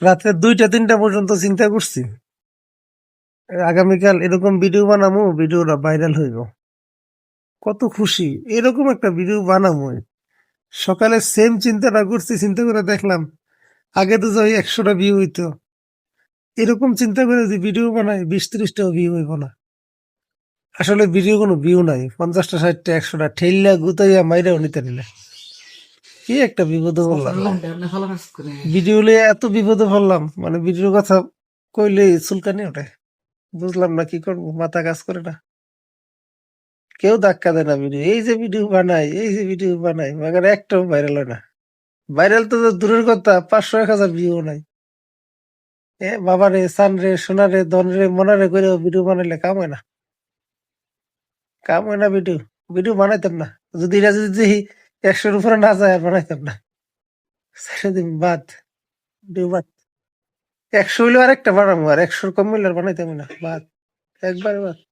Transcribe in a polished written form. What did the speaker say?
রাত্রে 2টা 3টা পর্যন্ত চিন্তা করছি আগামীকাল এরকম ভিডিও বানাবো, ভিডিওটা ভাইরাল হইব। কত খুশি, এরকম একটা ভিডিও বানাবো। সকালে সেম চিন্তাটা করছি, চিন্তা করে দেখলাম আগে তো যাই 100টা ভিউ হইতো, এরকম চিন্তা করে যদি ভিডিও বানাই 20-30টাও ভিউ হইব না। আসলে ভিডিও কোনো ভিউ নাই, 50টা 60টা 100টা ঠেললা গুতাইয়া মাইরাও নিতে নিলে কি একটা বিপদে পড়লাম। ভিডিও লিয়ে এত বিপদে পড়লাম, মানে ভিডিওর কথা কইলে চুলকানি ওঠে। বুঝলাম না কি করবো, মাথা কাজ করে না। কেউ ধাক্কা দেয় না ভিডিও, এই যে ভিডিও বানাই, এই যে ভিডিও বানাই, মगर একটাও ভাইরাল হয় না। ভাইরাল তো দূরের কথা, 500-1000 ভিউ নাই। এ বাবা রে, সান রে, সোনা রে, ধন রে, মনা রে করে ভিডিও বানাইলে কাম হয় না। কাম হয় না ভিডিও, ভিডিও বানাইতাম না। যদি এটা যদি 100-র উপরে না যায় আর বানাইতাম না। ছেড়ে দিন, বাদ, ভিডিও বাদ। 100 হইলেও আরেকটা বানাবো, আর 100-র কম হইলে আর বানাইতাম না, বাদ, একবারে বাদ।